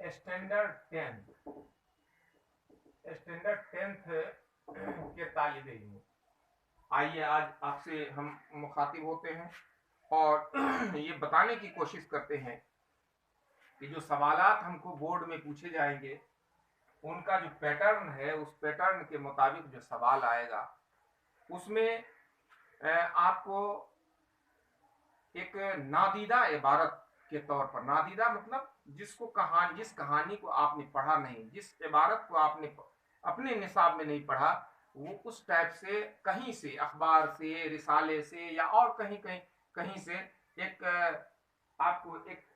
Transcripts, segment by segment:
Standard 10th के तालिब इल्म, आइए आज आपसे हम मुखातिब होते हैं और ये बताने की कोशिश करते हैं कि जो सवालात हमको बोर्ड में पूछे जाएंगे उनका जो पैटर्न है, उस पैटर्न के मुताबिक जो सवाल आएगा उसमें आपको एक नादीदा इबारत के तौर पर, नादीदा मतलब जिस कहानी को आपने पढ़ा नहीं, जिस इबारत को आपने अपने निसाब में नहीं पढ़ा, वो उस टाइप से कहीं से, अखबार से, रिसाले से या और कहीं से एक आपको एक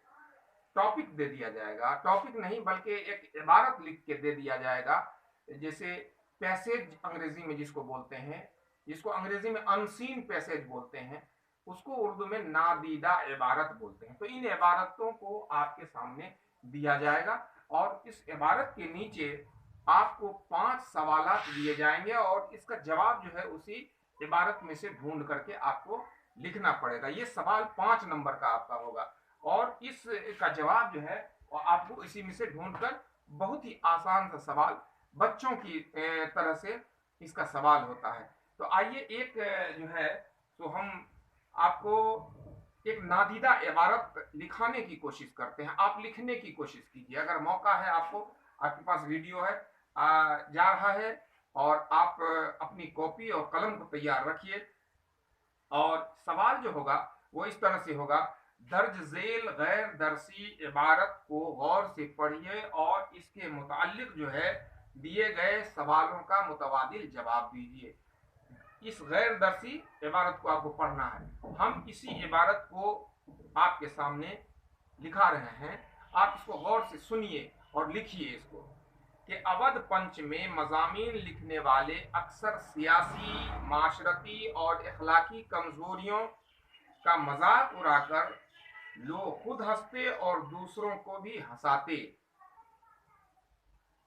टॉपिक दे दिया जाएगा, टॉपिक नहीं बल्कि एक इबारत लिख के दे दिया जाएगा। जैसे पैसेज अंग्रेजी में जिसको बोलते हैं, जिसको अंग्रेजी में अनसीन पैसेज बोलते हैं, उसको उर्दू में नादीदा इबारत बोलते हैं। तो इन इबारतों को आपके सामने दिया जाएगा और इस इबारत के नीचे आपको 5 सवालात दिए जाएंगे और इसका जवाब जो है उसी इबारत में से ढूंढ करके आपको लिखना पड़ेगा। ये सवाल 5 नंबर का आपका होगा और इसका जवाब जो है आपको इसी में से ढूंढकर, बहुत ही आसान सा सवाल, बच्चों की तरह से इसका सवाल होता है। तो आइए एक जो है तो हम आपको एक नादीदा इबारत लिखाने की कोशिश करते हैं। आप लिखने की कोशिश कीजिए, अगर मौका है, आपके पास वीडियो है जा रहा है और आप अपनी कॉपी और कलम को तैयार रखिए और सवाल जो होगा वो इस तरह से होगा, दर्ज झेल गैर दरसी इबारत को गौर से पढ़िए और इसके मुताल्लिक जो है दिए गए सवालों का मुतबादिल जवाब दीजिए। इस गैर दरसी इबारत को आपको पढ़ना है। हम इसी इबारत को आपके सामने लिखा रहे हैं, आप इसको गौर से सुनिए और लिखिए इसको कि अवध पंच में मज़ामीन लिखने वाले अक्सर सियासी, माशरती और अखलाकी कमजोरियों का मजाक उड़ाकर लोग खुद हंसते और दूसरों को भी हंसाते,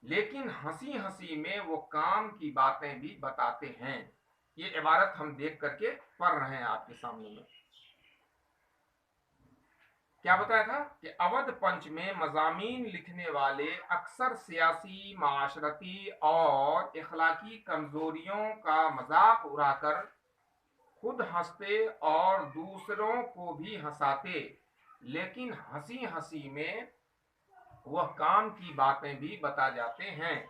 लेकिन हंसी हंसी में वो काम की बातें भी बताते हैं। ये इबारत हम देख करके पढ़ रहे हैं आपके सामने में। क्या बताया था कि अवध पंच में मज़ामीन लिखने वाले अक्सर सियासी, माशरती और इखलाकी कमजोरियों का मजाक उड़ाकर खुद हंसते और दूसरों को भी हंसाते, लेकिन हंसी हंसी में वह काम की बातें भी बता जाते हैं।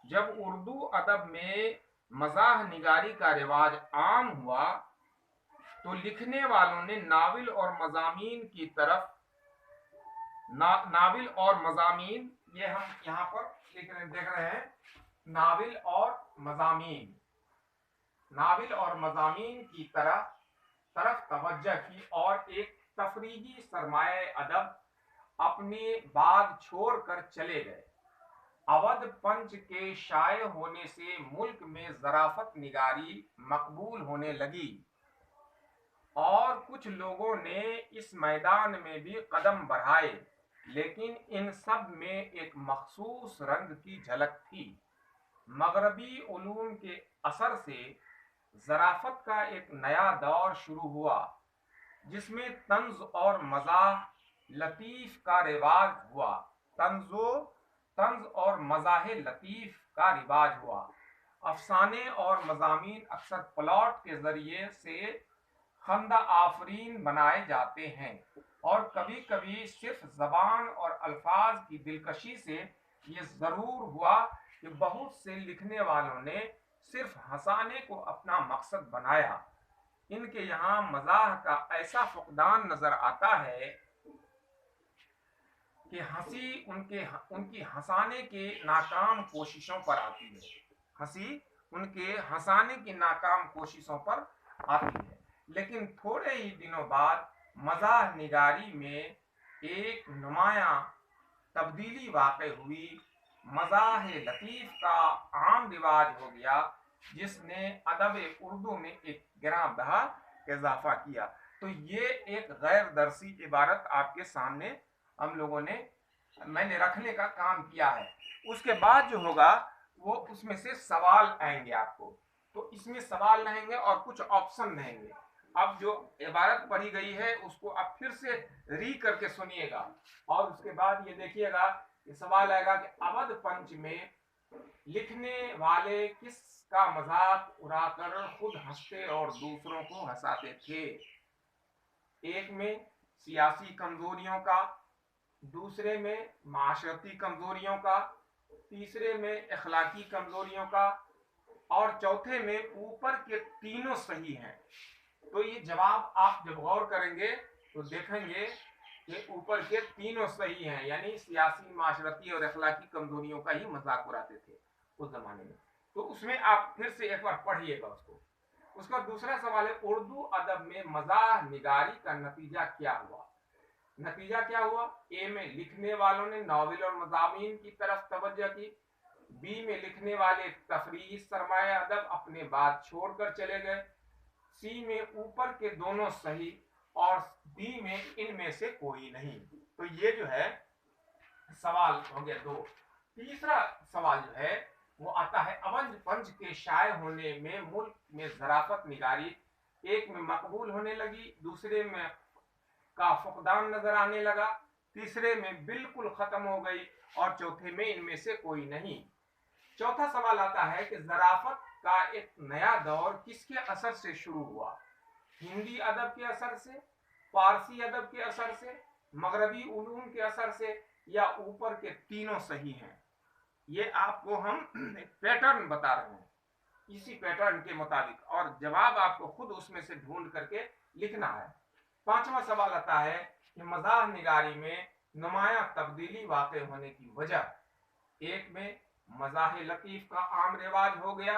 जब उर्दू अदब में मज़ाह निगारी का रिवाज आम हुआ तो लिखने वालों ने नाविल और मज़ामीन की तरफ नाविल और मज़ामीन, ये हम यहाँ पर देख रहे हैं, नाविल और मज़ामीन की तरफ तवज्जो की और एक तफरीही सरमाए अदब अपने बाग छोड़कर चले गए। अवध पंच के शाये होने से मुल्क में ज़राफ़त निगारी मकबूल होने लगी और कुछ लोगों ने इस मैदान में भी कदम बढ़ाए, लेकिन इन सब में एक मखसूस रंग की झलक थी। मगरबी उलूम के असर से ज़राफ़त का एक नया दौर शुरू हुआ जिसमें तंज और मज़ाह लतीफ़ का रिवाज हुआ। तंज और मज़ाह लतीफ़ का रिवाज हुआ। अफसाने और मज़ामीन अक्सर प्लॉट के ज़रिए से खंदा आफरीन बनाए जाते हैं और कभी कभी सिर्फ ज़बान और अल्फाज की दिलकशी से ये ज़रूर हुआ कि बहुत से लिखने वालों ने सिर्फ हंसाने को अपना मकसद बनाया। इनके यहाँ मज़ाह का ऐसा फुकदान नजर आता है कि हंसी उनकी हंसाने के नाकाम कोशिशों पर आती है। हंसी उनके हंसाने की नाकाम कोशिशों पर आती है, लेकिन थोड़े ही दिनों बाद मज़ाह निगारी में एक नुमायां तब्दीली वाक़ हुई। मज़ाह लतीफ़ का आम रिवाज हो गया जिसने अदब उर्दू में एक गिरां बहा इजाफा किया। तो ये एक गैर दरसी इबारत आपके सामने मैंने रखने का काम किया है। उसके बाद जो होगा वो उसमें से सवाल आएंगे आपको, तो इसमें सवाल रहेंगे और कुछ ऑप्शन रहेंगे। अब जो इबारत पढ़ी गई है उसको अब फिर से री करके सुनिएगा, और उसके बाद ये देखिएगा कि सवाल आएगा कि अवध पंच में लिखने वाले किसका मजाक उड़ाकर खुद हंसते और दूसरों को हंसाते थे। एक में सियासी कमजोरियों का, दूसरे में माशरती कमजोरियों का, तीसरे में अखलाकी कमजोरियों का, और चौथे में ऊपर के तीनों सही हैं। तो ये जवाब आप जब गौर करेंगे तो देखेंगे कि ऊपर के तीनों सही हैं, यानी सियासी, माशरती और अखलाकी कमजोरियों का ही मजाक उड़ाते थे उस जमाने में। तो उसमें आप फिर से एक बार पढ़िएगा उसको। उसका दूसरा सवाल है, उर्दू अदब में मजाह निगारी का नतीजा क्या हुआ। नतीजा क्या हुआ? ए में लिखने वालों ने नावल और मज़ामीन की तरफ तवज्जो की, बी में लिखने वाले तफरीही सरमाया अदब अपने बात छोड़कर चले गए, सी में ऊपर के दोनों सही, और डी में इनमें से कोई नहीं। तो ये जो है सवाल हो गया दो। तीसरा सवाल जो है वो आता है, अवध पंच के शाये होने में मुल्क में ज़राफ़त निगारी एक में मकबूल होने लगी, दूसरे में का फुकदान नजर आने लगा, तीसरे में बिल्कुल खत्म हो गई, और चौथे में इनमें से कोई नहीं। चौथा सवाल आता है कि ज़राफ़त का एक नया दौर किसके असर से शुरू हुआ। हिंदी अदब के असर से, फारसी अदब के असर से, मगरबी उलूम के असर से, या ऊपर के तीनों सही हैं। ये आपको हम एक पैटर्न बता रहे हैं, इसी पैटर्न के मुताबिक, और जवाब आपको खुद उसमें से ढूंढ करके लिखना है। पांचवा सवाल आता है कि मज़ाह निगारी में नुमाया तब्दीली वाक़ होने की वजह। एक में मज़ाह लतीफ़ का आम रिवाज हो गया,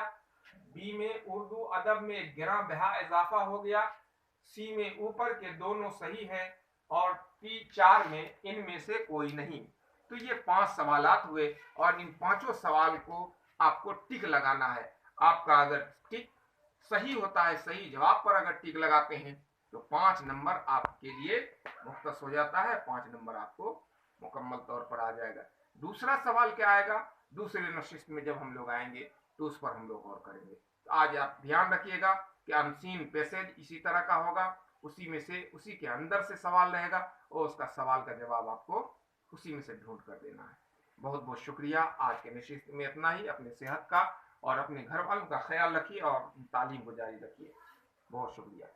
बी में उर्दू अदब में गिरा बहा इजाफा हो गया, सी में ऊपर के दोनों सही है, और चार में इनमें से कोई नहीं। तो ये 5 सवालात हुए, और इन पांचों सवाल को आपको टिक लगाना है। आपका अगर टिक सही होता है, सही जवाब पर अगर टिक लगाते हैं तो 5 नंबर आपके लिए मुख्तस हो जाता है, 5 नंबर आपको मुकम्मल तौर पर आ जाएगा। दूसरा सवाल क्या आएगा, दूसरे नशिस्त में जब हम लोग आएंगे तो उस पर हम लोग गौर करेंगे। तो आज आप ध्यान रखिएगा कि अनसीन पैसेज इसी तरह का होगा, उसी में से उसी के अंदर से सवाल रहेगा, और उसका सवाल का जवाब आपको उसी में से ढूंढ कर देना है। बहुत बहुत शुक्रिया। आज के नशिस्त में इतना ही। अपने सेहत का और अपने घर वालों का ख्याल रखिए और तालीम को जारी रखिए। बहुत शुक्रिया।